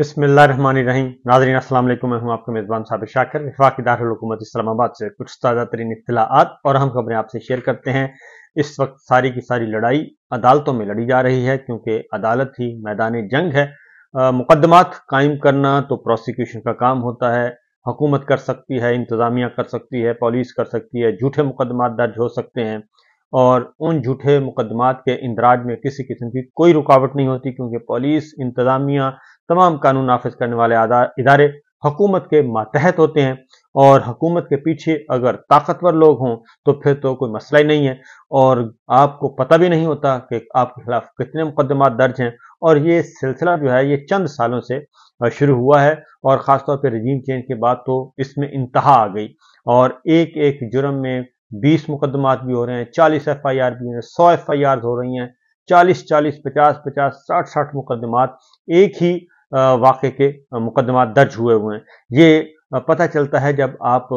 बिस्मिल्लाहिर्रहमानिर्रहीम। नाज़रीन अस्सलाम वालेकुम। मैं हूं आपका मेज़बान साबिर शाकिर, वफाकी दारुल हुकूमत इस्लामाबाद से कुछ ताज़ा तरीन इत्तलाआत और अहम खबरें आपसे शेयर करते हैं। इस वक्त सारी की सारी लड़ाई अदालतों में लड़ी जा रही है, क्योंकि अदालत ही मैदान जंग है। मुकदमात कायम करना तो प्रोसिक्यूशन का काम होता है। हुकूमत कर सकती है, इंतज़ामिया कर सकती है, पुलिस कर सकती है, झूठे मुकदमात दर्ज हो सकते हैं और उन झूठे मुकदमात के इंदराज में किसी किस्म की कोई रुकावट नहीं होती, क्योंकि पुलिस, इंतज़ामिया, तमाम कानून नाफिज करने वाले इदारे हुकूमत के मातहत होते हैं और हुकूमत के पीछे अगर ताकतवर लोग हों तो फिर तो कोई मसला ही नहीं है और आपको पता भी नहीं होता कि आपके खिलाफ कितने मुकदमात दर्ज हैं। और ये सिलसिला जो है ये चंद सालों से शुरू हुआ है और ख़ासतौर पर रजीम चेंज के बाद तो इसमें इंतहा आ गई और एक एक जुर्म में 20 मुकदमात भी हो रहे हैं, 40 FIR भी हैं, 100 FIR हो रही हैं, 40-40, 50-50, 60-60 मुकदमात एक ही वाक़े के मुकदमात दर्ज हुए हैं। ये पता चलता है जब आप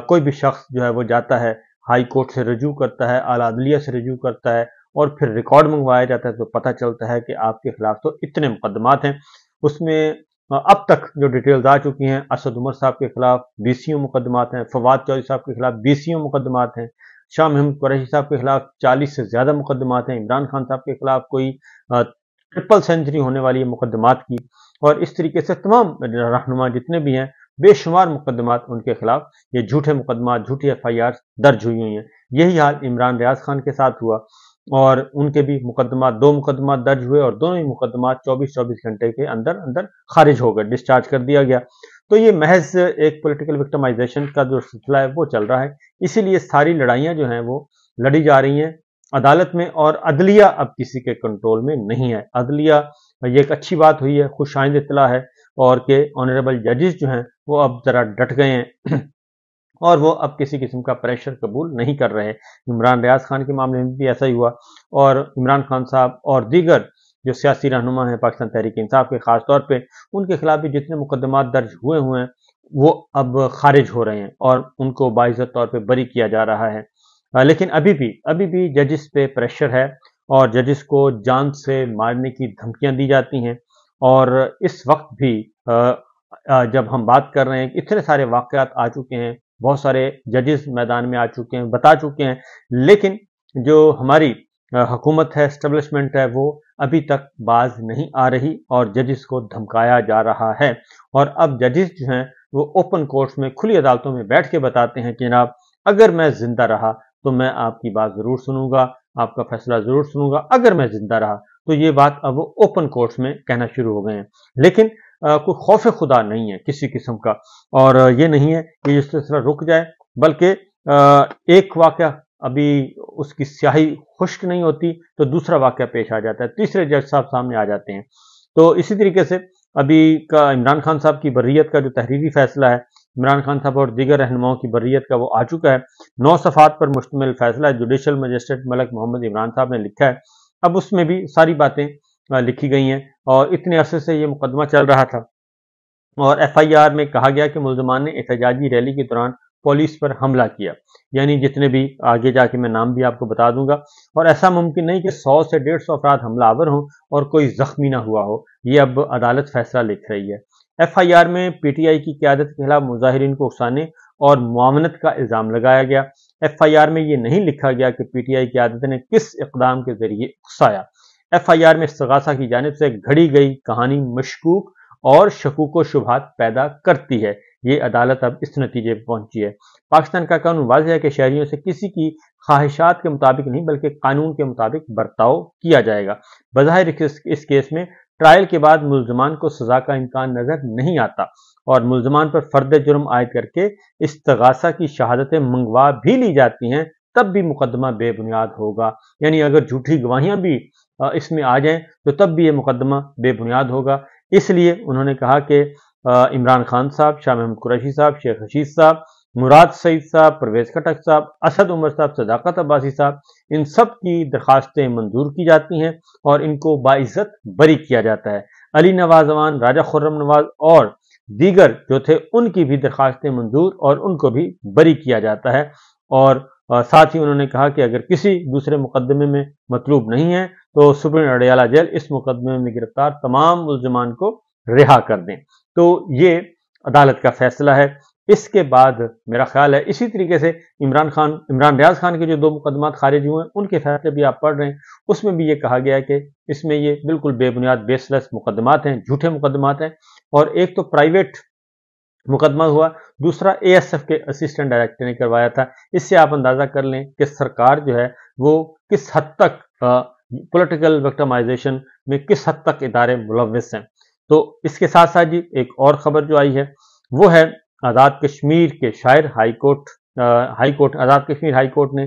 कोई भी शख्स जो है वो जाता है, हाई कोर्ट से रजू करता है, आला अदलिया से रजू करता है और फिर रिकॉर्ड मंगवाया जाता है, तो पता चलता है कि आपके खिलाफ तो इतने मुकदमात हैं। उसमें अब तक जो डिटेल्स आ चुकी हैं, असद उमर साहब के खिलाफ 20 मुकदमात हैं, फवाद चौधरी साहब के खिलाफ 20 मुकदमात हैं, शाह महमूद कुरैशी साहब के खिलाफ 40 से ज़्यादा मुकदमात हैं, इमरान खान साहब के खिलाफ कोई ट्रिपल सेंचुरी होने वाली है मुकदमात की। और इस तरीके से तमाम रहनुमा जितने भी हैं, बेशुमार मुकदमात उनके खिलाफ, ये झूठे मुकदमात, झूठी FIR दर्ज हुई हैं। यही हाल इमरान रियाज खान के साथ हुआ और उनके भी मुकदमात, 2 मुकदमात दर्ज हुए और दोनों ही मुकदमात 24-24 घंटे के अंदर अंदर खारिज हो गए, डिस्चार्ज कर दिया गया। तो ये महज एक पॉलिटिकल विक्टिमाइजेशन का जो सिलसिला है वो चल रहा है। इसीलिए सारी लड़ाइयाँ जो हैं वो लड़ी जा रही हैं अदालत में और अदलिया अब किसी के कंट्रोल में नहीं है। अदलिया, ये एक अच्छी बात हुई है, खुशाइंद इत्तला है और के ऑनरेबल जजेस जो हैं वो अब जरा डट गए हैं और वो अब किसी किस्म का प्रेशर कबूल नहीं कर रहे। इमरान रियाज खान के मामले में भी ऐसा ही हुआ और इमरान खान साहब और दीगर जो सियासी रहनुमा हैं पाकिस्तान तहरीक इंसाफ के, खास तौर पे उनके खिलाफ भी जितने मुकदमात दर्ज हुए हैं वो अब खारिज हो रहे हैं और उनको बाइज्जत तौर पे बरी किया जा रहा है। लेकिन अभी भी जजेस पे प्रेशर है और जजेस को जान से मारने की धमकियां दी जाती हैं। और इस वक्त भी जब हम बात कर रहे हैं, इतने सारे वाक़यात आ चुके हैं, बहुत सारे जजेस मैदान में आ चुके हैं, बता चुके हैं, लेकिन जो हमारी हुकूमत है, एस्टेब्लिशमेंट है, वो अभी तक बाज नहीं आ रही और जजेस को धमकाया जा रहा है। और अब जजेस जो हैं वो ओपन कोर्ट्स में, खुली अदालतों में बैठ के बताते हैं कि जनाब, अगर मैं जिंदा रहा तो मैं आपकी बात जरूर सुनूंगा, आपका फैसला जरूर सुनूंगा अगर मैं जिंदा रहा। तो ये बात अब ओपन कोर्ट्स में कहना शुरू हो गए हैं। लेकिन कोई खौफ खुदा नहीं है किसी किस्म का और ये नहीं है कि ये सिलसिला रुक जाए, बल्कि एक वाक़या अभी उसकी स्याही खुश्क नहीं होती तो दूसरा वाक़या पेश आ जाता है, तीसरे जज साहब सामने आ जाते हैं। तो इसी तरीके से अभी का इमरान खान साहब की बर्रियत का जो तहरीरी फैसला है, इमरान खान साहब और दीगर रहनुमाओं की बर्रियत का, वो आ चुका है। 9 सफ़ात पर मुश्तमिल फैसला जुडिशल मजिस्ट्रेट मलिक मोहम्मद इमरान साहब ने लिखा है। अब उसमें भी सारी बातें लिखी गई हैं और इतने अरसे से ये मुकदमा चल रहा था और FIR में कहा गया कि मुल्ज़मान ने एहतजाजी रैली के दौरान पुलिस पर हमला किया, यानी जितने भी आगे जाके मैं नाम भी आपको बता दूंगा। और ऐसा मुमकिन नहीं कि 100 से 150 अफराद हमलावर हों और कोई जख्मी ना हुआ हो, ये अब अदालत फैसला लिख रही है। FIR में PTI की क़यादत के खिलाफ मुजाहिरीन को उकसाने और मुआवनत का इल्ज़ाम लगाया गया। FIR में ये नहीं लिखा गया कि PTI क़यादत ने किस इक़दाम के जरिए उकसाया। FIR में इस्तिग़ासा की जानिब से घड़ी गई कहानी मशकूक और शकूक व शुबहात पैदा करती है। ये अदालत अब इस नतीजे पर पहुंची है। पाकिस्तान का कानून वाज़ेह है कि शहरियों से किसी की ख्वाहिशात के मुताबिक नहीं बल्कि कानून के मुताबिक बर्ताव किया जाएगा। बज़ाहिर इस केस में ट्रायल के बाद मुल्ज़मान को सजा का इम्कान नजर नहीं आता और मुल्ज़मान पर फर्द जुर्म आयद करके इस्तिग़ासा की शहादतें मंगवा भी ली जाती हैं, तब भी मुकदमा बेबुनियाद होगा। यानी अगर झूठी गवाहियां भी इसमें आ जाएं तो तब भी ये मुकदमा बेबुनियाद होगा। इसलिए उन्होंने कहा कि इमरान खान साहब, शाह महमूद कुरैशी साहब, शेख रशीद साहब, मुराद सईद साहब, परवेज खटक साहब, असद उमर साहब, सदाकत अब्बासी साहब, इन सब की दरखास्तें मंजूर की जाती हैं और इनको बाइज्जत बरी किया जाता है। अली नवाज अवान, राजा खुर्रम नवाज और दीगर जो थे उनकी भी दरखास्तें मंजूर और उनको भी बरी किया जाता है। और साथ ही उन्होंने कहा कि अगर किसी दूसरे मुकदमे में मतलूब नहीं है तो सुप्रीम अडयाला जेल इस मुकदमे में गिरफ्तार तमाम मुल्ज़मान को رہا کر دیں۔ تو یہ عدالت کا فیصلہ ہے۔ اس کے بعد میرا خیال ہے اسی طریقے سے عمران ریاض خان کے جو 2 مقدمات خارج ہوئے ہیں ان کے فیصلے بھی آپ پڑھ رہے ہیں، اس میں بھی یہ کہا گیا ہے کہ اس میں یہ بالکل بے بنیاد بیس لیس مقدمات ہیں، جھوٹے مقدمات ہیں، اور ایک تو پرائیویٹ مقدمہ ہوا، دوسرا اے ایس ایف کے اسسٹنٹ ڈائریکٹر نے کروایا تھا۔ اس سے آپ اندازہ کر لیں کہ سرکار جو ہے وہ کس حد تک پولیٹیکل وکٹمائزیشن میں کس حد تک ادارے ملوث ہیں۔ تو اس کے ساتھ ساتھ جی ایک اور خبر جو آئی ہے وہ ہے آزاد کشمیر کے شاعر high court Azad Kashmir high court نے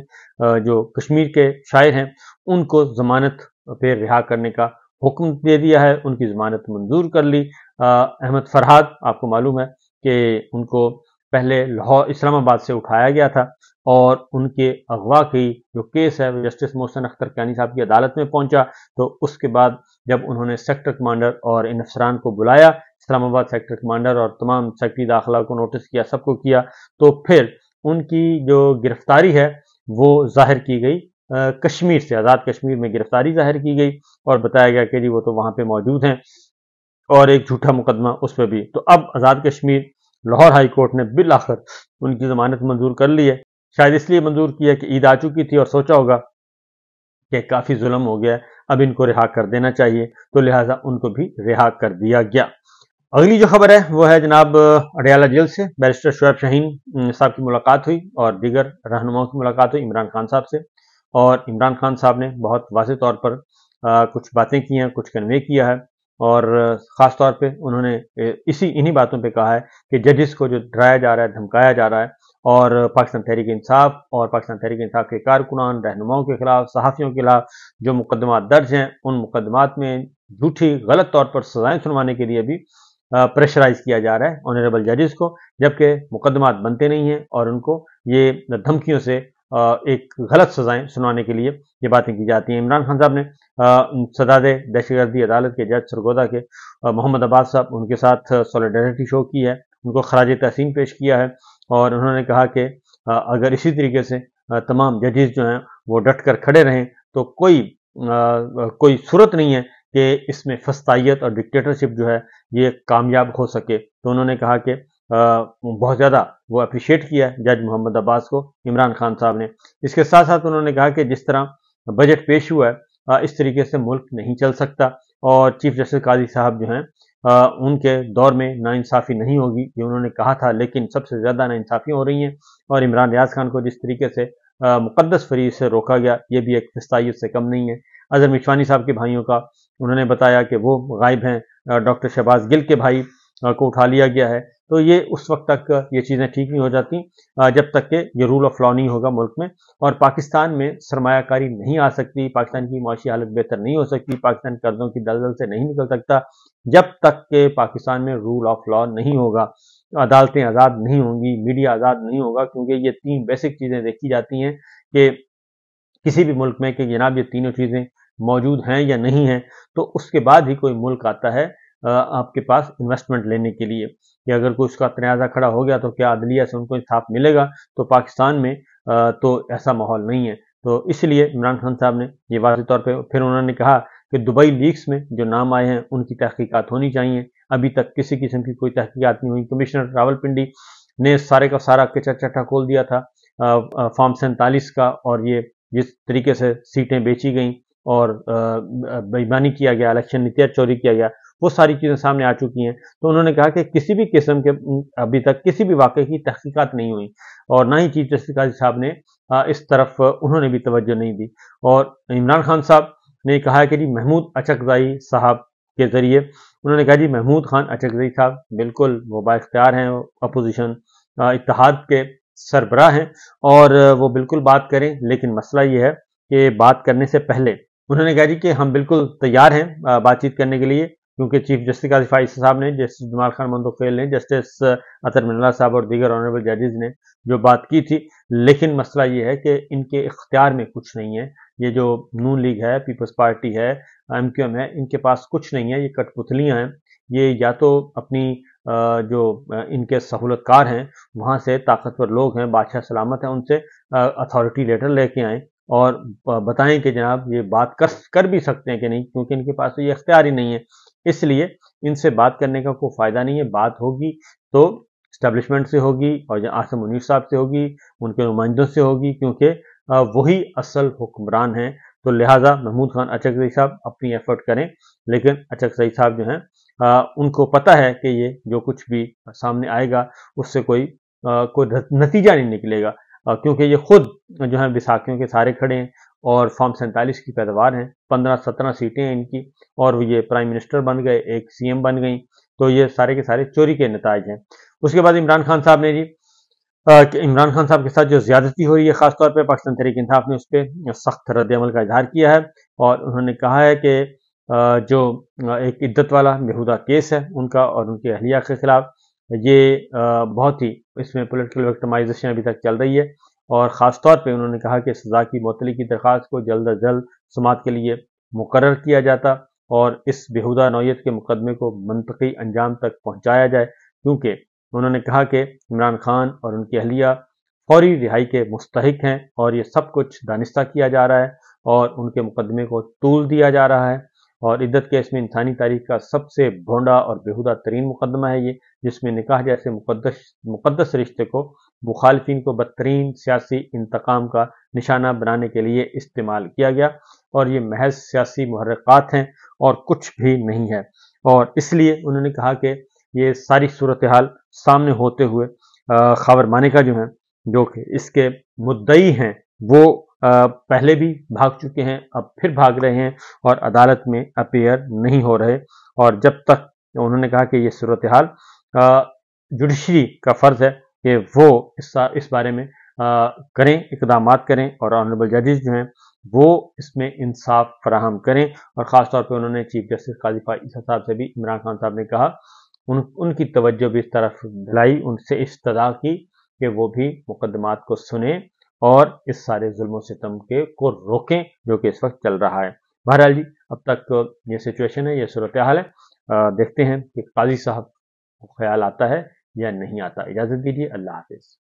جو کشمیر کے شاعر ہیں ان کو ضمانت پہ رہا کرنے کا حکم دے دیا ہے، ان کی ضمانت منظور کر لی۔ احمد فرحاد آپ کو معلوم ہے کہ ان کو پہلے لاہور اسلام آباد سے اٹھایا گیا تھا اور ان کے اغوا کی جو کیس ہے جسٹس محسن اختر کیانی صاحب کی عدالت میں پہنچا، تو اس کے بعد جب انہوں نے سیکٹر کمانڈر اور ان افسران کو بلایا، اسلام آباد سیکٹر کمانڈر اور تمام سیکٹری داخلہ کو نوٹس کیا، سب کو کیا، تو پھر ان کی جو گرفتاری ہے وہ ظاہر کی گئی کشمیر سے، آزاد کشمیر میں گرفتاری ظاہر کی گئی اور بتایا گیا کہ جی وہ تو وہاں پہ موجود ہیں، اور ایک جھوٹا مقدمہ اس پہ بھی۔ تو اب آزاد کشمیر لاہور ہائی کورٹ نے بالآخر ان کی ضمانت منظور کر لی ہے، شاید اس لیے منظور کیا کہ عید آ چکی تھی اور سوچا ہوگا کہ کافی ظلم ہو گیا ہے، اب ان کو رہا کر دینا چاہیے، تو لہٰذا ان کو بھی رہا کر دیا گیا۔ اگلی جو خبر ہے وہ ہے جناب اڈیالہ جیل سے بیرسٹر شعیب شاہین صاحب کی ملاقات ہوئی اور دیگر رہنماؤں کی ملاقات ہوئی عمران خان صاحب سے، اور عمران خان صاحب نے بہت واضح طور پر کچھ باتیں کی ہیں، کچھ کنوے کیا ہے، اور خاص طور پہ انہوں نے انہی باتوں پہ کہا ہے کہ ججز کو جو ڈرایا جا رہا ہے، دھمکایا جا رہا ہے، اور پاکستان تحریک انصاف اور پاکستان تحریک انصاف کے کارکنان، رہنماؤں کے خلاف، صحافیوں کے خلاف جو مقدمات درج ہیں، ان مقدمات میں جھوٹی غلط طور پر سزائیں سنوانے کے لیے بھی پریشرائز کیا جا رہا ہے آنریبل ججز کو، جبکہ مقدمات بنتے نہیں ہیں اور ان کو یہ دھمکیوں سے ایک غلط سزائیں سنوانے کے لیے یہ باتیں کی جاتی ہیں۔ عمران خان صاحب نے سداد دہشت گردی عدالت کے جج سرگودا کے محمد عباس صاحب ان کے ساتھ سولیڈریٹی شو کی ہے، ان کو خراج تحسین پیش کیا ہے، اور انہوں نے کہا کہ اگر اسی طریقے سے تمام ججز جو ہیں وہ ڈٹ کر کھڑے رہیں تو کوئی صورت نہیں ہے کہ اس میں فسطائیت اور ڈکٹیٹرشپ جو ہے یہ کامیاب ہو سکے۔ تو انہوں نے کہا کہ بہت زیادہ وہ اپریشیٹ کیا ہے جج محمد عباس کو عمران خان صاحب نے۔ اس کے ساتھ ساتھ انہوں نے کہا کہ جس طرح بجٹ پیش ہوا ہے اس طریقے سے ملک نہیں چل سکتا، اور چیف جسٹس قاضی صاحب جو ہیں ان کے دور میں ناانصافی نہیں ہوگی، یہ انہوں نے کہا تھا، لیکن سب سے زیادہ ناانصافیاں ہو رہی ہیں، اور عمران ریاض خان کو جس طریقے سے مقدس فریض سے روکا گیا یہ بھی ایک فسطائیت سے کم نہیں ہے۔ اظہر مشوانی صاحب کے بھائیوں کا انہوں نے بتایا کہ وہ غائب ہیں، ڈاکٹر شہباز گل کے بھائی کو اٹھا لیا گیا ہے، تو یہ اس وقت تک یہ چیزیں ٹھیک نہیں ہو جاتی جب تک کہ یہ رول آف لا نہیں ہوگا ملک میں، اور پاکستان میں سرمایہ کاری نہیں آ سکتی، پاکستان کی معاشی حالت بہتر نہیں ہو سکتی، پاکستان قرضوں کی دلدل سے نہیں نکل سکتا جب تک کہ پاکستان میں رول آف لا نہیں ہوگا، عدالتیں آزاد نہیں ہوں گی، میڈیا آزاد نہیں ہوگا، کیونکہ یہ 3 بیسک چیزیں دیکھی جاتی ہیں کہ کسی بھی ملک میں کہ جناب یہ تینوں چیزیں موجود ہیں یا نہیں ہیں، تو اس کے بعد ہی کوئی ملک آتا ہے آپ کے پاس انویسٹمنٹ لینے کے لیے، کہ اگر کوئی اس کا تنازع کھڑا ہو گیا تو کیا عدلیہ سے ان کو انصاف ملے گا؟ تو پاکستان میں تو ایسا ماحول نہیں ہے۔ تو اس لیے عمران خان صاحب نے یہ واضح طور پہ پھر انہوں نے کہا کہ دبئی لیکس میں جو نام آئے ہیں ان کی تحقیقات ہونی چاہیے، ابھی تک کسی قسم کی کوئی تحقیقات نہیں ہوئی۔ کمشنر راولپنڈی نے سارے کا سارا کچا چٹا کھول دیا تھا فارم 47 کا، اور یہ جس طریقے سے سیٹیں بیچی گئیں اور بےایمانی کیا گیا، الیکشن نتیج چوری کیا گیا، وہ ساری چیزیں سامنے آ چکی ہیں۔ تو انہوں نے کہا کہ کسی بھی قسم کے ابھی تک کسی بھی واقعے کی تحقیقات نہیں ہوئی، اور نہ ہی چیف جسٹس قاضی صاحب نے اس طرف انہوں نے بھی توجہ نہیں دی۔ اور عمران خان صاحب نے کہا کہ جی محمود اچکزئی صاحب کے ذریعے انہوں نے کہا جی محمود خان اچکزئی صاحب بالکل وہ با اختیار ہیں، اپوزیشن اتحاد کے سربراہ ہیں، اور وہ بالکل بات کریں، لیکن مسئلہ یہ ہے کہ بات کرنے سے پہلے انہوں نے کہا جی کہ ہم بالکل تیار ہیں بات چیت کرنے کے لیے، کیونکہ چیف جسٹس قاضی فائز صاحب نے، جسٹس جمال خان مندوخیل نے، جسٹس اطہر من اللہ صاحب اور دیگر آنریبل ججز نے جو بات کی تھی، لیکن مسئلہ یہ ہے کہ ان کے اختیار میں کچھ نہیں ہے۔ یہ جو نون لیگ ہے، پیپلز پارٹی ہے، ایم کیو ایم ہے، ان کے پاس کچھ نہیں ہے، یہ کٹ پتلیاں ہیں۔ یہ یا تو اپنی جو ان کے سہولت کار ہیں وہاں سے طاقتور لوگ ہیں، بادشاہ سلامت ہیں، ان سے اتھارٹی لیٹر لے کے آئیں اور بتائیں کہ جناب یہ بات کر بھی سکتے ہیں کہ نہیں، کیونکہ ان کے پاس تو یہ اختیار ہی نہیں ہے۔ इसलिए इनसे बात करने का कोई फायदा नहीं है। बात होगी तो स्टैब्लिशमेंट से होगी और आसिम मुनीर साहब से होगी, उनके नुमाइंदों से होगी, क्योंकि वही असल हुक्मरान हैं। तो लिहाजा महमूद खान अचकज़ई साहब अपनी एफर्ट करें, लेकिन अचकज़ई साहब जो हैं उनको पता है कि ये जो कुछ भी सामने आएगा उससे कोई नतीजा नहीं निकलेगा, क्योंकि ये खुद जो है विसाखियों के सहारे खड़े हैं और फॉर्म 47 की पैदावार हैं, 15-17 सीटें हैं इनकी, और ये प्राइम मिनिस्टर बन गए, एक सीएम बन गई। तो ये सारे के सारे चोरी के नताज हैं। उसके बाद इमरान खान साहब ने जी इमरान खान साहब के साथ जो ज्यादती हो रही है, खासतौर पर पाकिस्तान तहरीक इंसाफ ने उस पर सख्त रद्द-ए-अमल का इजहार किया है और उन्होंने कहा है कि जो एक इद्दत वाला बेहुदा केस है उनका और उनकी अहलिया के खिलाफ, ये बहुत ही इसमें पॉलिटिकल विक्टिमाइजेशन अभी तक चल रही है, और ख़ास तौर पे उन्होंने कहा कि सज़ा की मुअत्तली की दरख्वास्त को जल्द अज जल्द समाअत के लिए मुकर्रर किया जाता और इस बेहुदा नौयत के मुकदमे को मंतकी अंजाम तक पहुँचाया जाए, क्योंकि उन्होंने कहा कि इमरान खान और उनकी अहलिया फौरी रिहाई के मुस्तहिक हैं और ये सब कुछ दानिस्ता किया जा रहा है और उनके मुकदमे को तूल दिया जा रहा है। और इद्दत केस में इंसानी तारीख का सबसे भोंडा और बेहुदा तरीन मुकदमा है ये, जिसमें निकाह जैसे मुकद्दस रिश्ते को मुखालिफिन को बदतरीन सियासी इंतकाम का निशाना बनाने के लिए इस्तेमाल किया गया, और ये महज सियासी मुहर्रिकात हैं और कुछ भी नहीं है। और इसलिए उन्होंने कहा कि ये सारी सूरत हाल सामने होते हुए खबर मानिका जो हैं, जो कि इसके मुद्दई हैं, वो पहले भी भाग चुके हैं, अब फिर भाग रहे हैं और अदालत में अपीयर नहीं हो रहे। और जब तक, उन्होंने कहा कि ये सूरत हाल जुडिशरी का फर्ज है कि वो इस बारे में करें, इकदामात करें और ऑनरेबल जजेस जो हैं वो इसमें इंसाफ फराहम करें। और ख़ास तौर पे उन्होंने चीफ जस्टिस काजी ईसा साहब से भी इमरान खान साहब ने कहा, उनकी तवज्जो भी इस तरफ दिलाई, उनसे इस्तदा की कि वो भी मुकदमात को सुने और इस सारे जुल्म सितम के को रोकें जो कि इस वक्त चल रहा है। बहरहाल जी, अब तक ये सिचुएशन है, ये सूरत हाल है। देखते हैं कि काजी साहब को ख्याल आता है या नहीं आता। इजाज़त दीजिए, अल्लाह हाफिज़।